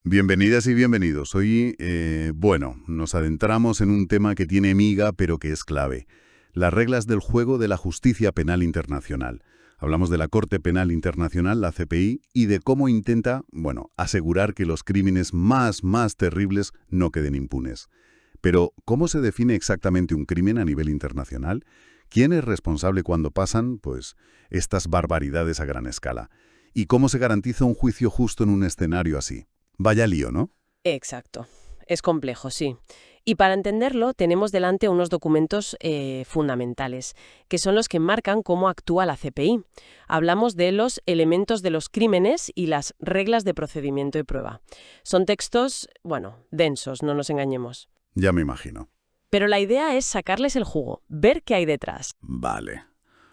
Bienvenidas y bienvenidos. Hoy, nos adentramos en un tema que tiene miga, pero que es clave. Las reglas del juego de la justicia penal internacional. Hablamos de la Corte Penal Internacional, la CPI, y de cómo intenta, asegurar que los crímenes más terribles no queden impunes. Pero, ¿cómo se define exactamente un crimen a nivel internacional? ¿Quién es responsable cuando pasan, estas barbaridades a gran escala? ¿Y cómo se garantiza un juicio justo en un escenario así? Vaya lío, ¿no? Exacto. Es complejo, sí. Y para entenderlo tenemos delante unos documentos fundamentales, que son los que marcan cómo actúa la CPI. Hablamos de los elementos de los crímenes y las reglas de procedimiento y prueba. Son textos, densos, no nos engañemos. Ya me imagino. Pero la idea es sacarles el jugo, ver qué hay detrás. Vale.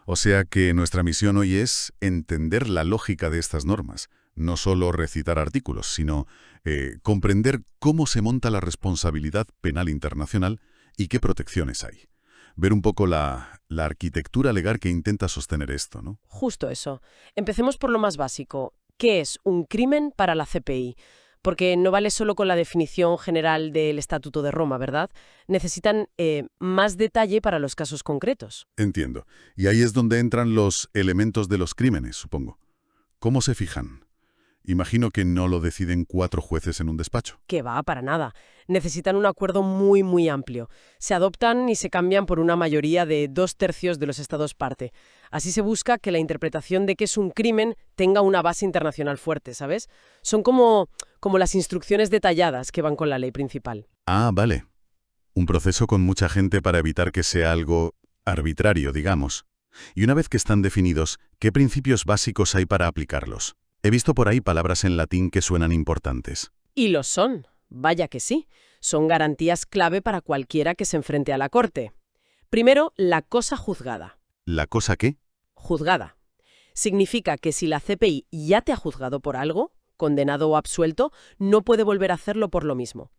O sea que nuestra misión hoy es entender la lógica de estas normas. No solo recitar artículos, sino comprender cómo se monta la responsabilidad penal internacional y qué protecciones hay. Ver un poco la arquitectura legal que intenta sostener esto, ¿no? Justo eso. Empecemos por lo más básico. ¿Qué es un crimen para la CPI? Porque no vale solo con la definición general del Estatuto de Roma, ¿verdad? Necesitan más detalle para los casos concretos. Entiendo. Y ahí es donde entran los elementos de los crímenes, supongo. ¿Cómo se fijan? Imagino que no lo deciden 4 jueces en un despacho. Que va, para nada. Necesitan un acuerdo muy amplio. Se adoptan y se cambian por una mayoría de 2/3 de los estados parte. Así se busca que la interpretación de qué es un crimen tenga una base internacional fuerte, ¿sabes? Son como las instrucciones detalladas que van con la ley principal. Ah, vale. Un proceso con mucha gente para evitar que sea algo arbitrario, digamos. Y una vez que están definidos, ¿qué principios básicos hay para aplicarlos? He visto por ahí palabras en latín que suenan importantes. Y lo son. Vaya que sí. Son garantías clave para cualquiera que se enfrente a la Corte. Primero, la cosa juzgada. ¿La cosa qué? Juzgada. Significa que si la CPI ya te ha juzgado por algo, condenado o absuelto, no puede volver a hacerlo por lo mismo.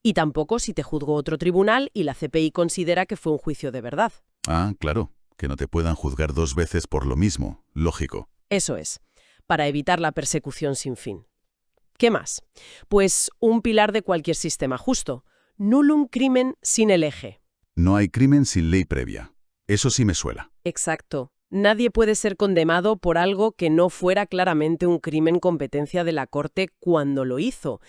Y tampoco si te juzgó otro tribunal y la CPI considera que fue un juicio de verdad. Ah, claro, que no te puedan juzgar 2 veces por lo mismo. Lógico. Eso es, para evitar la persecución sin fin. ¿Qué más? Pues un pilar de cualquier sistema justo. Nullum crimen sine lege. No hay crimen sin ley previa. Eso sí me suena. Exacto. Nadie puede ser condenado por algo que no fuera claramente un crimen competencia de la Corte cuando lo hizo.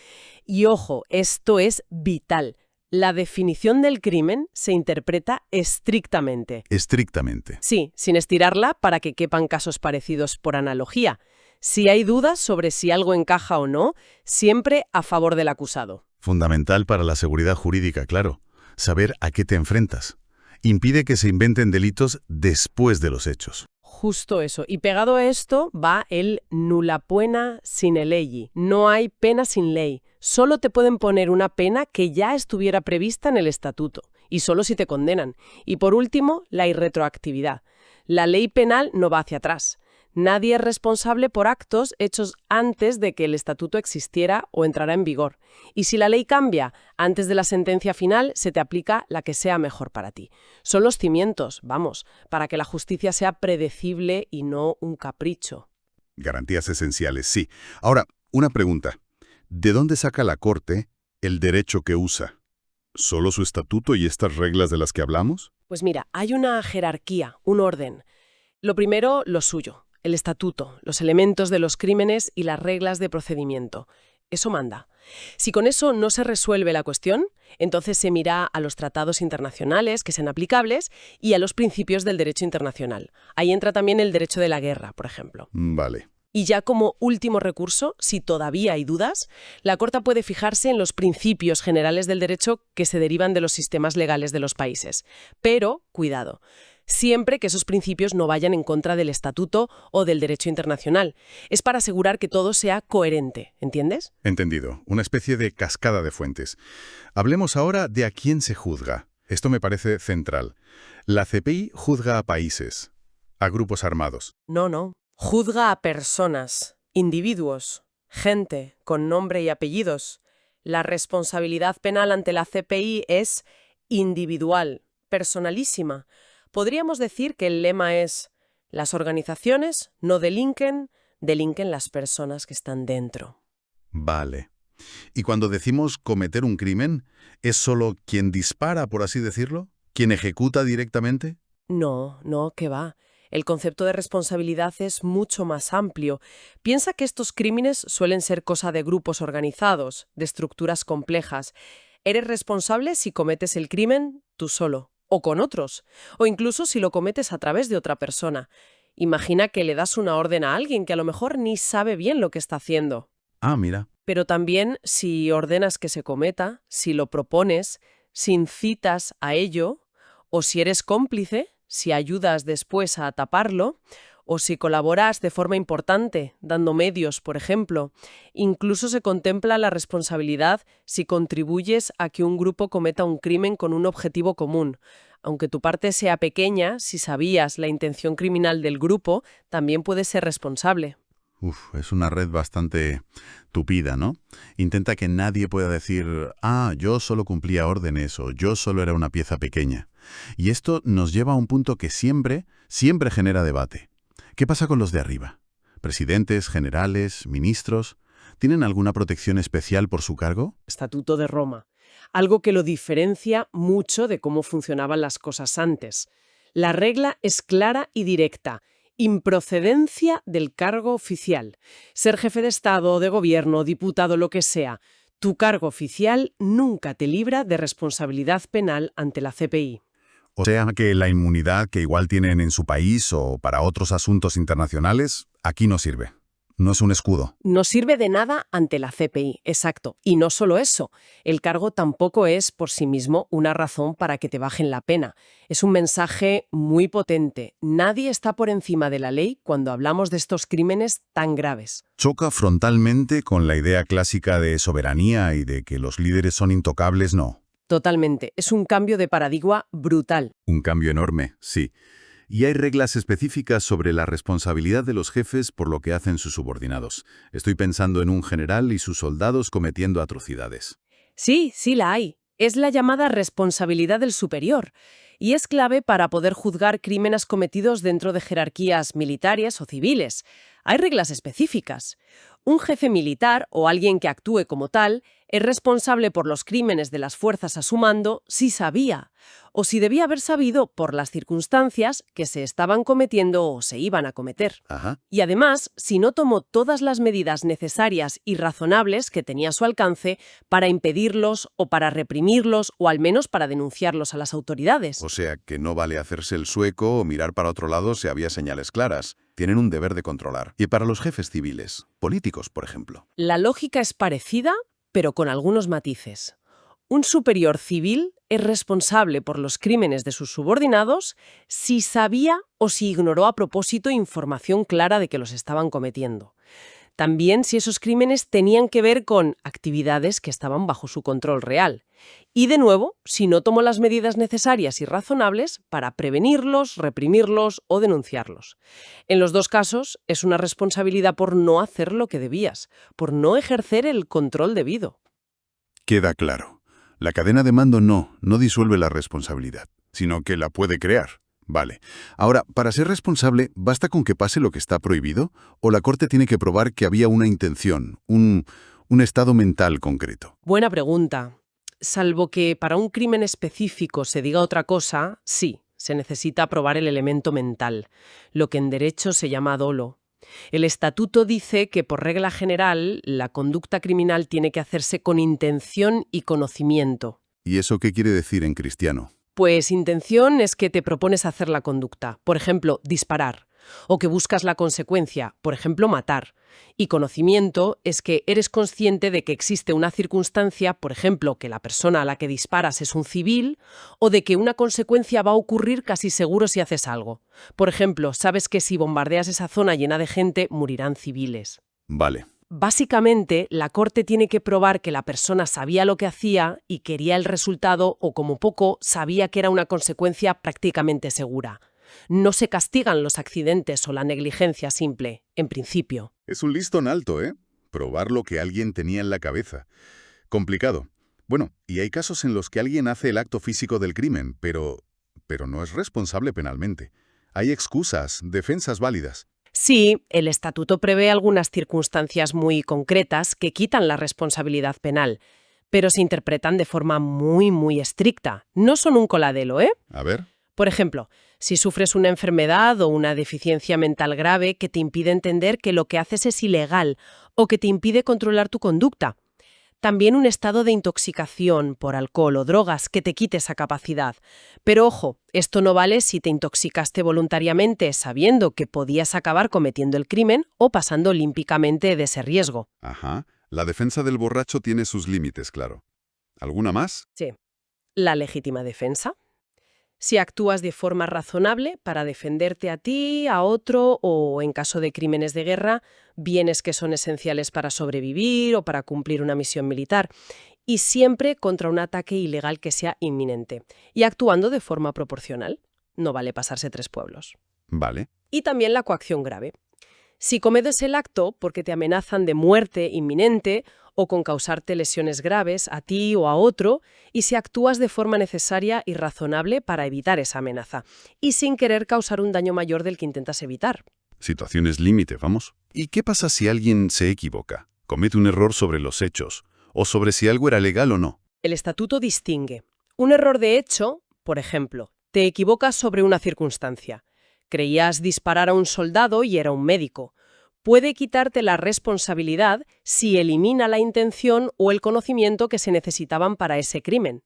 Y ojo, esto es vital. La definición del crimen se interpreta estrictamente. Estrictamente. Sí, sin estirarla para que quepan casos parecidos por analogía. Si hay dudas sobre si algo encaja o no, siempre a favor del acusado. Fundamental para la seguridad jurídica, claro. Saber a qué te enfrentas. Impide que se inventen delitos después de los hechos. Justo eso. Y pegado a esto va el nulla poena sine legi. No hay pena sin ley. Solo te pueden poner una pena que ya estuviera prevista en el estatuto. Y solo si te condenan. Y por último, la irretroactividad. La ley penal no va hacia atrás. Nadie es responsable por actos hechos antes de que el estatuto existiera o entrara en vigor. Y si la ley cambia antes de la sentencia final, se te aplica la que sea mejor para ti. Son los cimientos, para que la justicia sea predecible y no un capricho. Garantías esenciales, sí. Ahora, una pregunta. ¿De dónde saca la Corte el derecho que usa? ¿Solo su estatuto y estas reglas de las que hablamos? Pues mira, hay una jerarquía, un orden. Lo primero, lo suyo. El estatuto, los elementos de los crímenes y las reglas de procedimiento. Eso manda. Si con eso no se resuelve la cuestión, entonces se mira a los tratados internacionales que sean aplicables y a los principios del derecho internacional. Ahí entra también el derecho de la guerra, por ejemplo. Vale. Y ya como último recurso, si todavía hay dudas, la Corte puede fijarse en los principios generales del derecho que se derivan de los sistemas legales de los países. Pero, cuidado, siempre que esos principios no vayan en contra del estatuto o del derecho internacional. Es para asegurar que todo sea coherente, ¿entiendes? Entendido. Una especie de cascada de fuentes. Hablemos ahora de a quién se juzga. Esto me parece central. La CPI juzga a países, a grupos armados. No. Juzga a personas, individuos, gente con nombre y apellidos. La responsabilidad penal ante la CPI es individual, personalísima. Podríamos decir que el lema es: las organizaciones no delinquen, delinquen las personas que están dentro. Vale. Y cuando decimos cometer un crimen, ¿es solo quien dispara, por así decirlo? ¿Quien ejecuta directamente? No, no, qué va. El concepto de responsabilidad es mucho más amplio. Piensa que estos crímenes suelen ser cosa de grupos organizados, de estructuras complejas. Eres responsable si cometes el crimen tú solo, o con otros, o incluso si lo cometes a través de otra persona. Imagina que le das una orden a alguien que a lo mejor ni sabe bien lo que está haciendo. Ah, mira. Pero también si ordenas que se cometa, si lo propones, si incitas a ello, o si eres cómplice, si ayudas después a taparlo, o si colaboras de forma importante, dando medios, por ejemplo. Incluso se contempla la responsabilidad si contribuyes a que un grupo cometa un crimen con un objetivo común. Aunque tu parte sea pequeña, si sabías la intención criminal del grupo, también puedes ser responsable. Uf, es una red bastante tupida, ¿no? Intenta que nadie pueda decir, ah, yo solo cumplía órdenes o yo solo era una pieza pequeña. Y esto nos lleva a un punto que siempre genera debate. ¿Qué pasa con los de arriba? ¿Presidentes, generales, ministros? ¿Tienen alguna protección especial por su cargo? Estatuto de Roma, algo que lo diferencia mucho de cómo funcionaban las cosas antes. La regla es clara y directa: improcedencia del cargo oficial. Ser jefe de Estado, de gobierno, diputado, lo que sea, tu cargo oficial nunca te libra de responsabilidad penal ante la CPI. O sea que la inmunidad que igual tienen en su país o para otros asuntos internacionales, aquí no sirve. No es un escudo. No sirve de nada ante la CPI, exacto. Y no solo eso, el cargo tampoco es por sí mismo una razón para que te bajen la pena. Es un mensaje muy potente. Nadie está por encima de la ley cuando hablamos de estos crímenes tan graves. Choca frontalmente con la idea clásica de soberanía y de que los líderes son intocables, no. Totalmente. Es un cambio de paradigma brutal. Un cambio enorme, sí. Y hay reglas específicas sobre la responsabilidad de los jefes por lo que hacen sus subordinados. Estoy pensando en un general y sus soldados cometiendo atrocidades. Sí, sí la hay. Es la llamada responsabilidad del superior. Y es clave para poder juzgar crímenes cometidos dentro de jerarquías militares o civiles. Hay reglas específicas. Un jefe militar o alguien que actúe como tal es responsable por los crímenes de las fuerzas a su mando si sabía, o si debía haber sabido por las circunstancias que se estaban cometiendo o se iban a cometer. Ajá. Y además, si no tomó todas las medidas necesarias y razonables que tenía a su alcance para impedirlos o para reprimirlos o al menos para denunciarlos a las autoridades. O sea, que no vale hacerse el sueco o mirar para otro lado si había señales claras. Tienen un deber de controlar. Y para los jefes civiles, políticos, por ejemplo. La lógica es parecida, pero con algunos matices. Un superior civil es responsable por los crímenes de sus subordinados si sabía o si ignoró a propósito información clara de que los estaban cometiendo. También si esos crímenes tenían que ver con actividades que estaban bajo su control real. Y de nuevo, si no tomó las medidas necesarias y razonables para prevenirlos, reprimirlos o denunciarlos. En los dos casos, es una responsabilidad por no hacer lo que debías, por no ejercer el control debido. Queda claro. La cadena de mando no disuelve la responsabilidad, sino que la puede crear. Vale. Ahora, para ser responsable, ¿basta con que pase lo que está prohibido? ¿O la Corte tiene que probar que había una intención, un estado mental concreto? Buena pregunta. Salvo que para un crimen específico se diga otra cosa, sí, se necesita probar el elemento mental, lo que en derecho se llama dolo. El estatuto dice que, por regla general, la conducta criminal tiene que hacerse con intención y conocimiento. ¿Y eso qué quiere decir en cristiano? Pues intención es que te propones hacer la conducta, por ejemplo, disparar, o que buscas la consecuencia, por ejemplo, matar. Y conocimiento es que eres consciente de que existe una circunstancia, por ejemplo, que la persona a la que disparas es un civil, o de que una consecuencia va a ocurrir casi seguro si haces algo. Por ejemplo, sabes que si bombardeas esa zona llena de gente, morirán civiles. Vale. Básicamente, la Corte tiene que probar que la persona sabía lo que hacía y quería el resultado, o como poco, sabía que era una consecuencia prácticamente segura. No se castigan los accidentes o la negligencia simple, en principio. Es un listón alto, ¿eh? Probar lo que alguien tenía en la cabeza. Complicado. Bueno, y hay casos en los que alguien hace el acto físico del crimen, pero no es responsable penalmente. Hay excusas, defensas válidas. Sí, el estatuto prevé algunas circunstancias muy concretas que quitan la responsabilidad penal, pero se interpretan de forma muy estricta. No son un coladelo, ¿eh? A ver. Por ejemplo, si sufres una enfermedad o una deficiencia mental grave que te impide entender que lo que haces es ilegal o que te impide controlar tu conducta. También un estado de intoxicación por alcohol o drogas que te quite esa capacidad. Pero ojo, esto no vale si te intoxicaste voluntariamente sabiendo que podías acabar cometiendo el crimen o pasando olímpicamente de ese riesgo. Ajá. La defensa del borracho tiene sus límites, claro. ¿Alguna más? Sí. La legítima defensa. Si actúas de forma razonable para defenderte a ti, a otro o, en caso de crímenes de guerra, bienes que son esenciales para sobrevivir o para cumplir una misión militar, y siempre contra un ataque ilegal que sea inminente, y actuando de forma proporcional. No vale pasarse tres pueblos. Vale. Y también la coacción grave. Si cometes el acto porque te amenazan de muerte inminente o con causarte lesiones graves a ti o a otro, y si actúas de forma necesaria y razonable para evitar esa amenaza, y sin querer causar un daño mayor del que intentas evitar. Situaciones límite, vamos. ¿Y qué pasa si alguien se equivoca? Comete un error sobre los hechos, o sobre si algo era legal o no. El estatuto distingue. Un error de hecho, por ejemplo, te equivocas sobre una circunstancia. Creías disparar a un soldado y era un médico. Puede quitarte la responsabilidad si elimina la intención o el conocimiento que se necesitaban para ese crimen.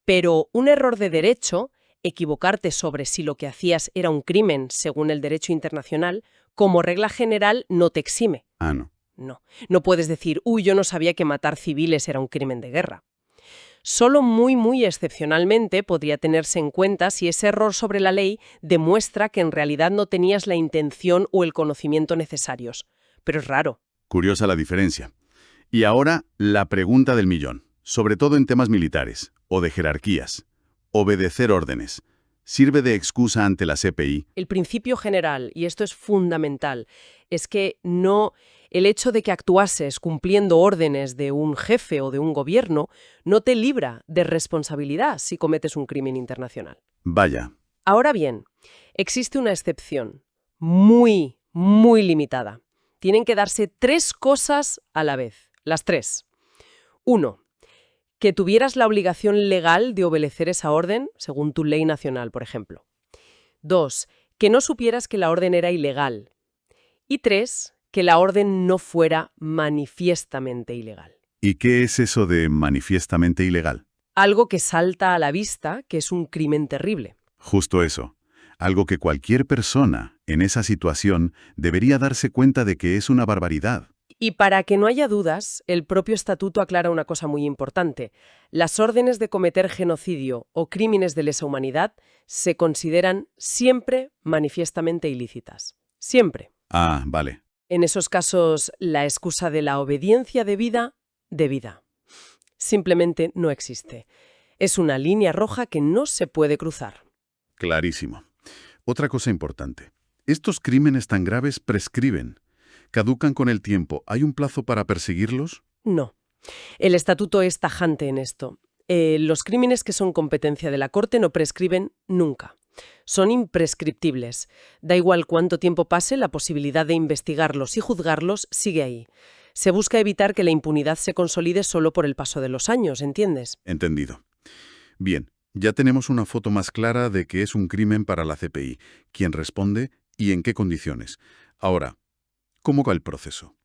Pero un error de derecho, equivocarte sobre si lo que hacías era un crimen según el derecho internacional, como regla general no te exime. Ah, no. No puedes decir, yo no sabía que matar civiles era un crimen de guerra. Solo muy excepcionalmente podría tenerse en cuenta si ese error sobre la ley demuestra que en realidad no tenías la intención o el conocimiento necesarios. Pero es raro. Curiosa la diferencia. Y ahora, la pregunta del millón, sobre todo en temas militares o de jerarquías. Obedecer órdenes. ¿Sirve de excusa ante la CPI? El principio general, y esto es fundamental, es que el hecho de que actuases cumpliendo órdenes de un jefe o de un gobierno no te libra de responsabilidad si cometes un crimen internacional. Vaya. Ahora bien, existe una excepción muy limitada. Tienen que darse tres cosas a la vez, las tres. 1. Que tuvieras la obligación legal de obedecer esa orden, según tu ley nacional, por ejemplo. 2. Que no supieras que la orden era ilegal. Y 3. Que la orden no fuera manifiestamente ilegal. ¿Y qué es eso de manifiestamente ilegal? Algo que salta a la vista, que es un crimen terrible. Justo eso. Algo que cualquier persona en esa situación debería darse cuenta de que es una barbaridad. Y para que no haya dudas, el propio estatuto aclara una cosa muy importante. Las órdenes de cometer genocidio o crímenes de lesa humanidad se consideran siempre manifiestamente ilícitas. Siempre. Ah, vale. En esos casos, la excusa de la obediencia debida, simplemente no existe. Es una línea roja que no se puede cruzar. Clarísimo. Otra cosa importante. Estos crímenes tan graves prescriben. ¿Caducan con el tiempo? ¿Hay un plazo para perseguirlos? No. El estatuto es tajante en esto. Los crímenes que son competencia de la Corte no prescriben nunca. Son imprescriptibles. Da igual cuánto tiempo pase, la posibilidad de investigarlos y juzgarlos sigue ahí. Se busca evitar que la impunidad se consolide solo por el paso de los años, ¿entiendes? Entendido. Bien, ya tenemos una foto más clara de que es un crimen para la CPI, quién responde y en qué condiciones. Ahora, ¿cómo va el proceso?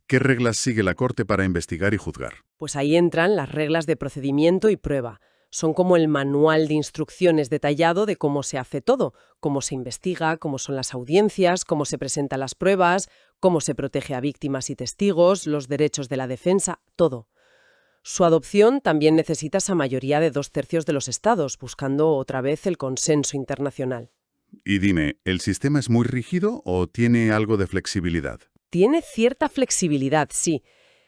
¿Qué reglas sigue la Corte para investigar y juzgar? Pues ahí entran las reglas de procedimiento y prueba. Son como el manual de instrucciones detallado de cómo se hace todo, cómo se investiga, cómo son las audiencias, cómo se presentan las pruebas, cómo se protege a víctimas y testigos, los derechos de la defensa, todo. Su adopción también necesita esa mayoría de 2/3 de los estados, buscando otra vez el consenso internacional. Y dime, ¿el sistema es muy rígido o tiene algo de flexibilidad? Tiene cierta flexibilidad, sí.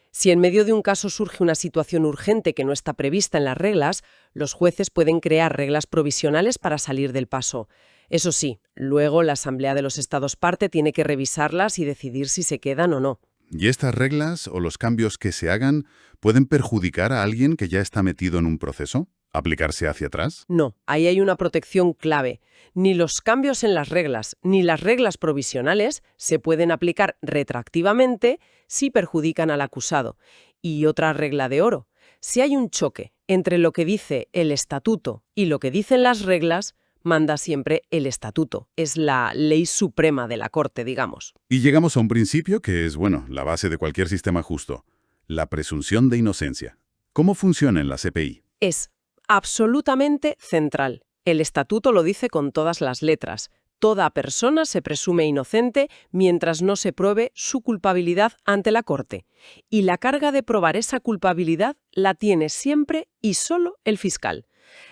Si en medio de un caso surge una situación urgente que no está prevista en las reglas, los jueces pueden crear reglas provisionales para salir del paso. Eso sí, luego la Asamblea de los Estados parte tiene que revisarlas y decidir si se quedan o no. ¿Y estas reglas o los cambios que se hagan pueden perjudicar a alguien que ya está metido en un proceso? ¿Aplicarse hacia atrás? No, ahí hay una protección clave. Ni los cambios en las reglas, ni las reglas provisionales se pueden aplicar retroactivamente si perjudican al acusado. Y otra regla de oro: si hay un choque entre lo que dice el estatuto y lo que dicen las reglas, manda siempre el estatuto. Es la ley suprema de la Corte, digamos. Y llegamos a un principio que es, bueno, la base de cualquier sistema justo: la presunción de inocencia. ¿Cómo funciona en la CPI? Es absolutamente central. El estatuto lo dice con todas las letras. Toda persona se presume inocente mientras no se pruebe su culpabilidad ante la Corte. Y la carga de probar esa culpabilidad la tiene siempre y solo el fiscal.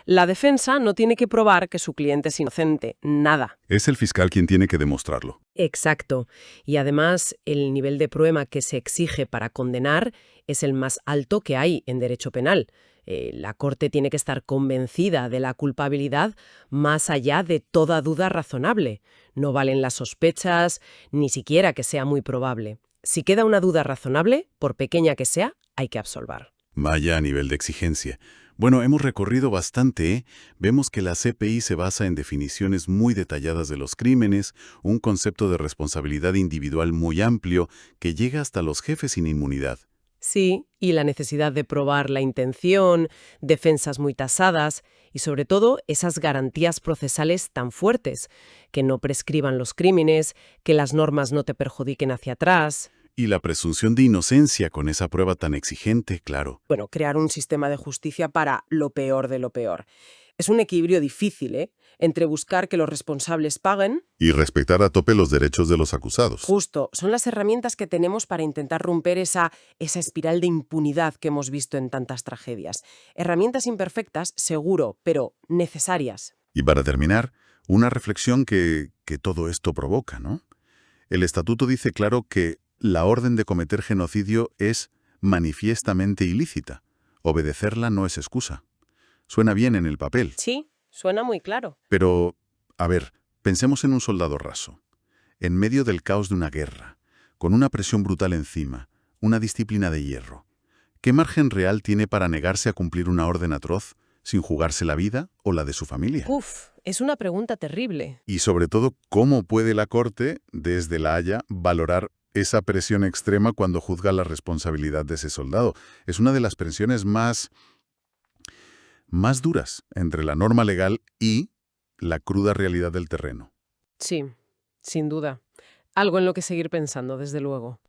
La defensa no tiene que probar que su cliente es inocente, nada. Es el fiscal quien tiene que demostrarlo. Exacto. Y además, el nivel de prueba que se exige para condenar es el más alto que hay en derecho penal. La Corte tiene que estar convencida de la culpabilidad más allá de toda duda razonable. No valen las sospechas, ni siquiera que sea muy probable. Si queda una duda razonable, por pequeña que sea, hay que absolver. Vaya nivel de exigencia. Bueno, hemos recorrido bastante, ¿eh? Vemos que la CPI se basa en definiciones muy detalladas de los crímenes, un concepto de responsabilidad individual muy amplio que llega hasta los jefes sin inmunidad. Sí, y la necesidad de probar la intención, defensas muy tasadas y sobre todo esas garantías procesales tan fuertes, que no prescriban los crímenes, que las normas no te perjudiquen hacia atrás. Y la presunción de inocencia con esa prueba tan exigente, claro. Bueno, crear un sistema de justicia para lo peor de lo peor. Es un equilibrio difícil, ¿eh? Entre buscar que los responsables paguen. Y respetar a tope los derechos de los acusados. Justo, son las herramientas que tenemos para intentar romper esa espiral de impunidad que hemos visto en tantas tragedias. Herramientas imperfectas, seguro, pero necesarias. Y para terminar, una reflexión que todo esto provoca, ¿no? El estatuto dice claro que la orden de cometer genocidio es manifiestamente ilícita. Obedecerla no es excusa. Suena bien en el papel. Sí, suena muy claro. Pero, a ver, pensemos en un soldado raso. En medio del caos de una guerra, con una presión brutal encima, una disciplina de hierro. ¿Qué margen real tiene para negarse a cumplir una orden atroz sin jugarse la vida o la de su familia? Uf, es una pregunta terrible. Y sobre todo, ¿cómo puede la Corte, desde La Haya, valorar esa presión extrema cuando juzga la responsabilidad de ese soldado? Es una de las presiones más duras entre la norma legal y la cruda realidad del terreno. Sí, sin duda. Algo en lo que seguir pensando, desde luego.